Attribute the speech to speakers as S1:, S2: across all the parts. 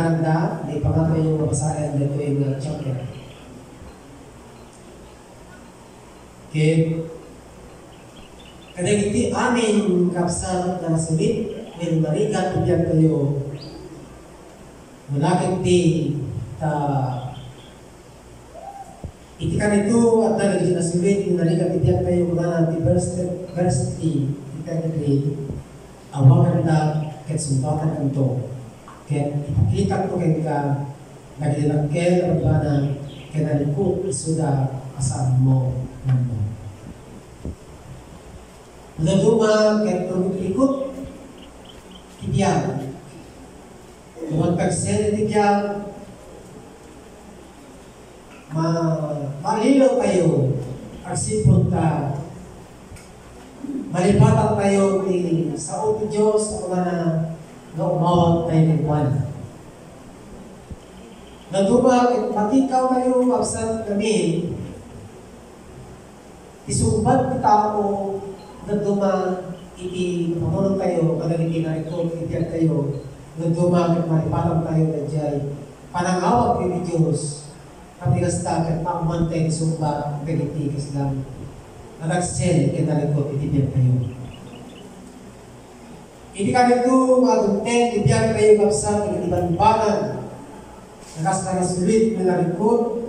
S1: Maganda, di pa nga yung mabasahin dito yung chapter. Okay. Kadang iti amin kapsat na nasulit, may marigat pagyan kayo. Malakit di iti ka nito at nalagin na sulit, may marigat pagyan kayo mga diversity, iti awakan na ketsumbatan kanto. Kaya ipakita ko ka nagdinagkel at na kaya nalikot isuda asaan mo nanto. Naduma kaya ikot tibiyag. Huwag pagsen tibiyag malilaw kayo agsipon ka malipatan tayo sa uti Diyos o na umawag tayo ng buwan. Naduma, matikaw kayo absent kami, isumbat kita ko naduma, pamunod tayo, magaliti na ito, itiyak tayo, naduma, malipatan tayo na dyan, panangawag kayo ni Diyos, kapigasta, at makumantay, isumbat, galiti, kaslang, nalagsel, kinalikot, itiyak tayo. Hindi ka nito mag-unten, ibiyag kayo kapsa, nag-iban-ibanan, nakasta na sulit, nalarikot,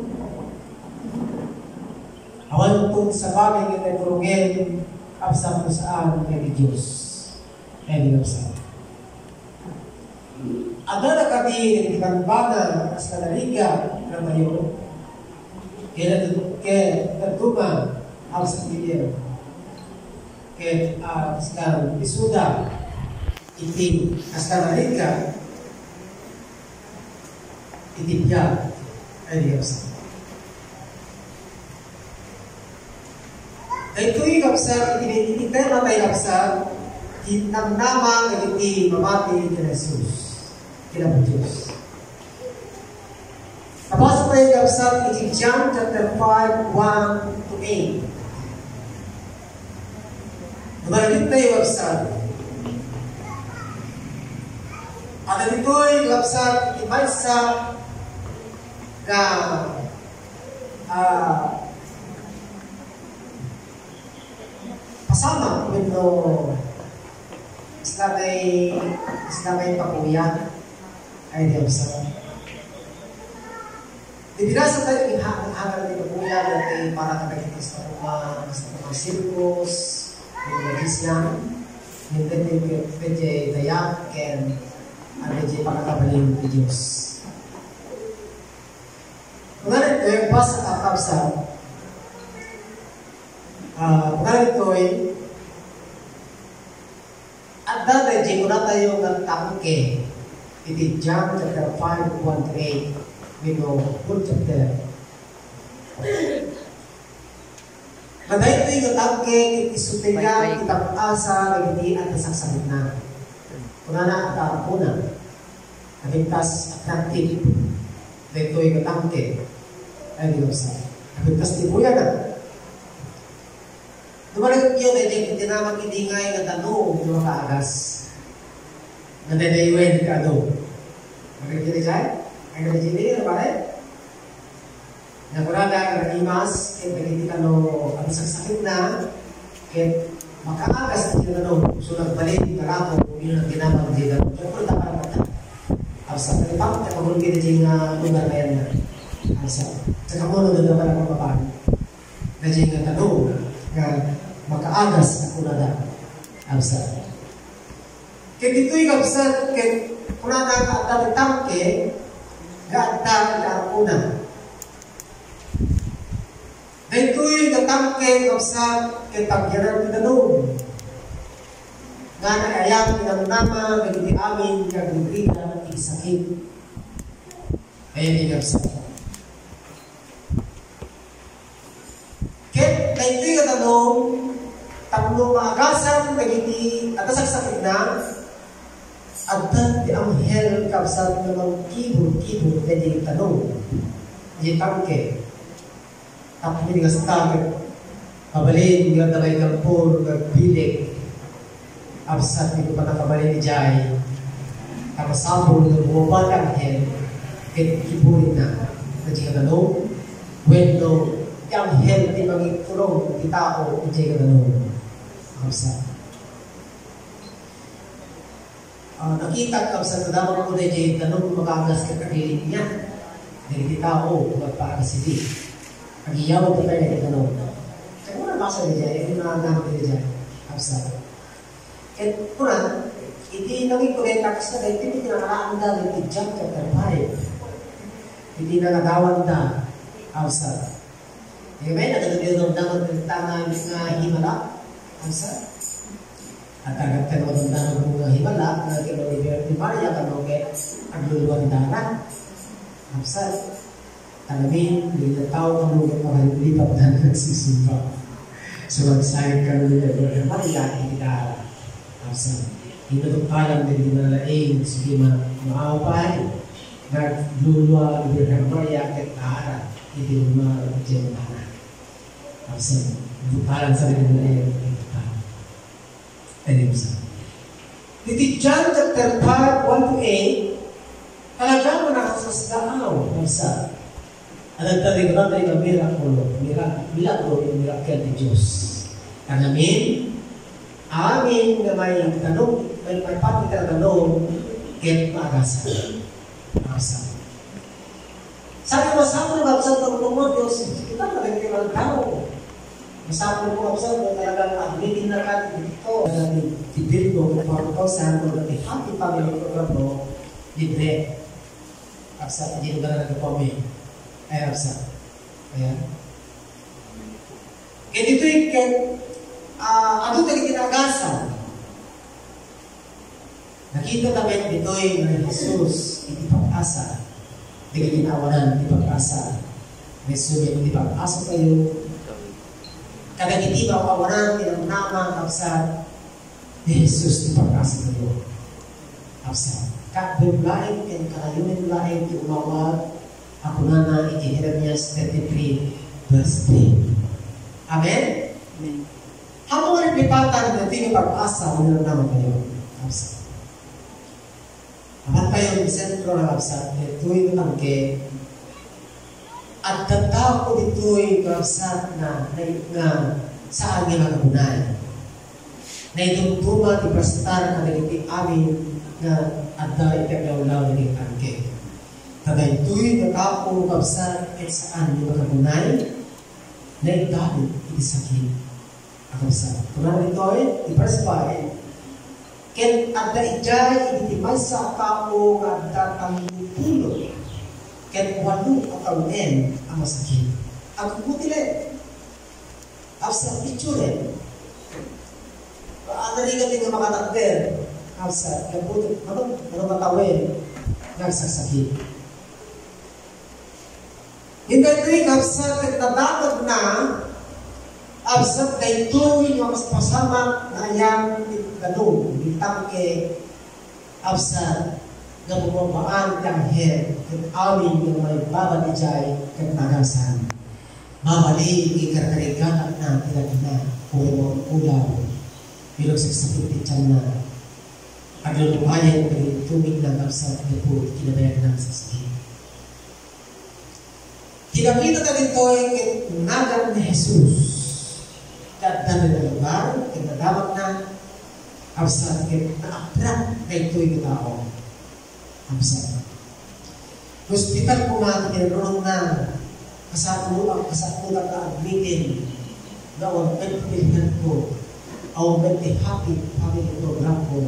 S1: awan itong sa bagay ng nagurungel, kapsa mo saan ng Diyos. Ay, di kapsa. Ada na kami, nag-iban-ibanan, nakasta na liga, na tayo, kaya nagtuma, ang sa pilya, kaya sekarang isuda, iti hasta narika iti biya ay Diyos. Ito'y kapsa, iti tema tayo kapsa, namnama iti mamati ni Jesus. Kila Diyos. Nabasa tayo kapsa, iti John chapter 5, 1-8. Numalit tayo kapsa, at ito'y lapsat imaysa na pasama kung isla may pakuya ay di lapsat. Dibinasa tayo yung hangal ni pakuya natin para katagitis na mga sirkos, yung nagisyan, yung pwede dayak, and ang medyo pagkakabalin ng Diyos. Kungalit ito, yung pas at kapsa, kungalit ito ay at dati, di ko na tayo nagtangke. Iti John chapter 5, 1-8, wino, full chapter. Maday ito yung nagtangke, iti sutaya, kitang asa, nagiti at nasaksamit na. Kuna na at arapuna, nabintas atlantic, dito yung katangke, ay diyosa. Nabintas tibuya na. Dumalag yun, ay tinamag idingay na tanong yung mga kaagas. Nadadayuin ka doon. Magkakita dyan? Ay nagkakita na ba rin? Nakurada ka imas, kaya nagkakita no, ang sakit na, kaya makaagas na tinanong, so nagbalik, nalako, yun ang tinamang dito. Kaya kung dapat naman Alsa, nalipang, kapagulong kita dyan nga lugar na yan na. Alsa, sa kamuno doon naman ang mapapahan. Na dyan nga tanong, nga makaagas na kunada. Alsa. Kaya dito'y kapsat, kaya kunada ka at tangke, gaadang kaarapuna. Dito'y katangke kapsat, kaya tagyanan tinanong. Nga nag-ayang pinanunama, nagiti amin, nagigritan, isakit. Ayan inapsa. Kaya ito'y katanong, tapno maagasan, nagiti atasag-sakit na, at di ang hel kapsat na mga kibur-kibur, pwede yung tanong. Di tangke. Tapno yung gastakit, pabalin, yung nabay kampur, nagbilik, absat ni ko pa nakabali ni Jai. Tapos ng bumaba ka ahead, kipurin na. Nandiyan ka ganun. When no, yung head di magigulong, di tao, nandiyan ka ganun. Kapsa. Nakita ka sa tadamang ko na dyan, ganun magagas ka kakilig niya. Hindi di tao, magpakasili. Pag-iyaw ka tayo na ganun. Kaya muna basa niya dyan, yung nangangamit niya dyan. Kapsa. Kaya muna, hindi naging kurenta kasi na hindi pinakalaan na ng John chapter 5. Hindi nangadawan na Kapsa. Amen? Nagdadadong ng tangan nga himala. Kapsa. At agad ka naman ng mga himala na kinolibert ni Maria kanoke ang luluwa ni Dara. Kapsa. Talamin, hindi na tao kanugat makalipap na nagsisimpa. So magsayag ka luluwa ni Maria, hindi Dara. Kapsa. Hinatungkalan din dinalaing sige maawapay nagluluwa ni Birhang Maria at Dara. Hindi mo ma-jemana. Kapsa. Hinatungkalan sa dinalaing Dito John chapter 5, 1-8, talagang manakasasdaaw sa anagtarig na tayo ng milagro yung miracle ni Diyos. Kanamin, amin na may tanong, may pati ka na tanong, get maagasan. Sabi mo, sabi mo, sa tulungan Diyos, kita na rin kayo ang tao. Masapin po ako sa talagang admitin na natin dito. Tibir ko, kung saan ko natin happy family program mo, libre. Aksa, hindi ko na nagpapami. Ay, aksa. Ayan. Kaya dito yung, ano talagang ginagasan? Nakita namin dito yung Jesus, hindi pag-asa. Hindi ginawanan, hindi pag-asa. May sulit, hindi pag-asa kayo. Kadang hindi ba kawanan tinamnama kapsa ni Jesus di pag-asa na yun. Kapsa. Kakbiblaing and karayunin laing di umawag ako na iti Jeremias 33 verse 3. Amen? Amen. Habang nagpipatan na di pag-asa mo na naman kayo. Kapsa. Amat kayo ng sentro na kapsa. Ito'y tangke at tanda ko dito'y kapsat na saan nga nagabunay. Na itungtuma iprastar na nagiti amin na adda itaglaw-law na nagtangke. Kada ito'y nakapo kapsat at saan nga nagabunay na itawid iti sakit. Kapsat. Kung naman ito'y iprasbay ken adda ijay iti maysa kapo adda tangpulot ken walo akawin ang masakit. Ang kutile. Afsa picture. Ano rin kami nga makatakder. Afsa, kabuto. Ano matawin? Nagsasakit. Hindi rin afsa nagtadagod na afsa na ituwin yung mas pasama na yang ganun. Bitangke afsa na bumabaan kang head at amin yung may babalijay kang tagasan. Mabali, ikarkarigana na tinagina, puro ulaw, bilog saksakit ityan na, aglulumayan ka rin tumig ng kapsat na po, kinabayan ng sasakin. Kinakita na rin to'y nagan ni Jesus, dadaan na lugar, kinadawag na, kapsat na-attract na ito'y tao. Kapsat. Hospital po mga kinarunong na kasakulang ka admitin na ang pagpilihan ko ang happy family program ko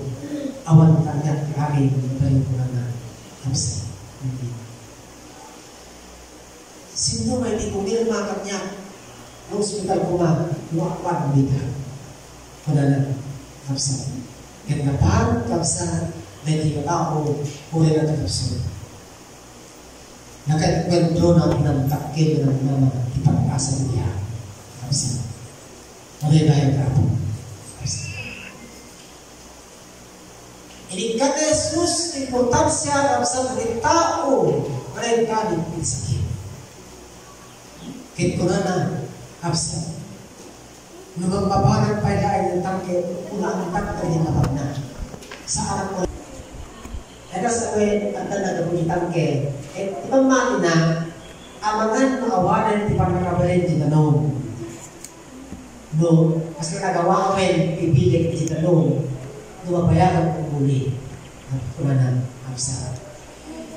S1: awan kanya kami tayo ko na kapsat. Sino may di kumirma kanya ng hospital ko nga luakwan bita ko na kapsat. Kaya napang kapsat na hindi ka tao uli na kapsat. Nakakwento na pinagtakil ng mga ipag-asa niya. Kapsa. Muli na yung kapo. Inikad na Jesus, importansya kapsa ng tao, maraming kalit ng sakit. Kit ko na kapsa. Nung magbabaran pa dahil ng tangke, una ang tangke na na. Sa arang mo. Nagkas ako ang talaga kong itangke. Ipamati na, amangan mo awanan di pangkakabalin di tanong. No, mas nagawa kami, pipilik di tanong. Lumabayagan ko muli. At kuna na, absa.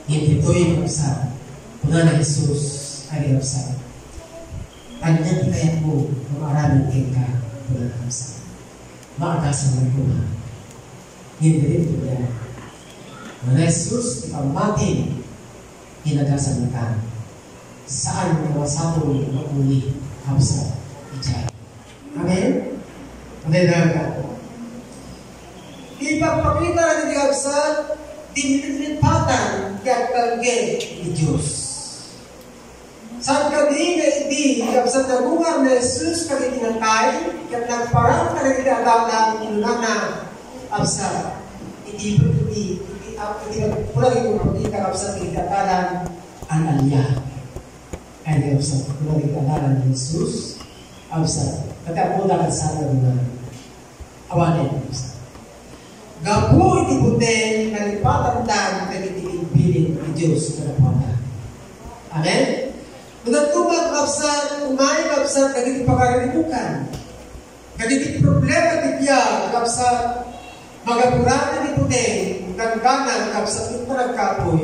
S1: Hindi to'y absa. Kuna na Jesus ay absa. Kanya kaya mo, maraming ka, kuna na absa. Maagasan ng kuna. Hindi ito yan. Kuna Jesus, ipamati, hinagasan na ka. Saan mga satong muli, absa, ijay. Amen? Amen ka. Ipagpakita natin yung absa, dinilipatan kaya kagay ni Diyos. Saan ka di na hindi absa na bunga na Jesus kagay tinatay, kaya nagparang kagay tinatawag ng inunan na absa. Hindi pula rin kung hindi ka absa tinatatalan ang alya. Ay absa, pula rin tinatatalan ni Jesus, absa. Kaya po dapat sa atin na awanin absa. Gapo iti buten na ipatandaan na itipiling ni Diyos na napata. Amen? Nagtumag kapsan, umay kapsan, naging pakaralimukan. Naging problema ni Pia, kapsan, magapuraan ni buten, nagkanan, kapsan, yung panagkapoy,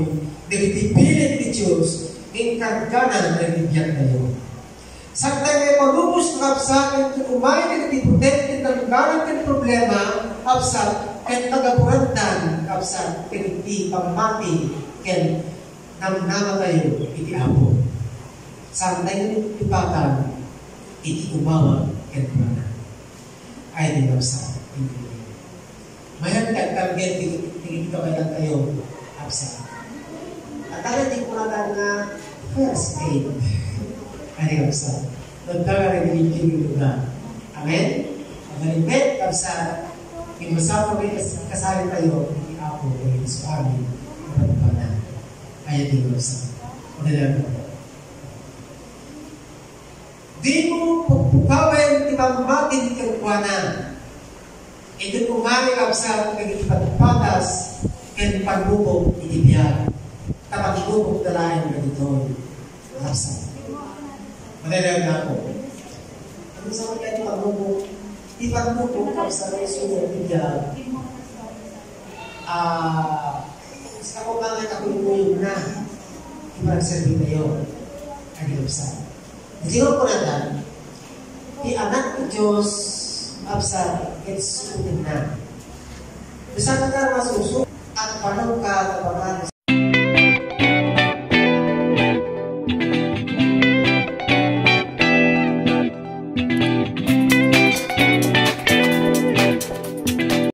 S1: nagitipiling ni Diyos, yung kagkanan na nagibiyag na yun. Saktay may malubos na kapsan, umay naging buten, nagkanan ng problema, kapsan, kahit nagapurantan, kapsan, hindi pangmati, kahit namnama kayo, iti apo. Santay ng ipatan, iti umawa, kahit mana. Ay, di kapsan, hindi. Mayroon kagkagyan, tingin ka kailan kayo, kapsan. At talagang di ko natin nga, first aid. Ay, di kapsan. Nagkagarin yung na. Amen? Magalimit, kapsan, kung masama kayo kasali tayo, hindi ako kayo sa amin, kapag-pana. Kaya tingin sa pagdalang ko. Di mo pagpukawin, ipamatin kagwanan. Ito kumali sa kagipagpatas, kaya pagbubog, itibiyag. Kapag ibubog dalayan na dito, kapsa. Pagdalang na ako. Ano sa mga pagbubog? Ipan mo kung kapsa na isunod niya, sa kumangan ako yung na, ipan sabi kayo, ang kapsa. Siguro ko natin, anak ni Diyos, kapsa, it's susunod na. Bisa ka na masusunod, at panong ka,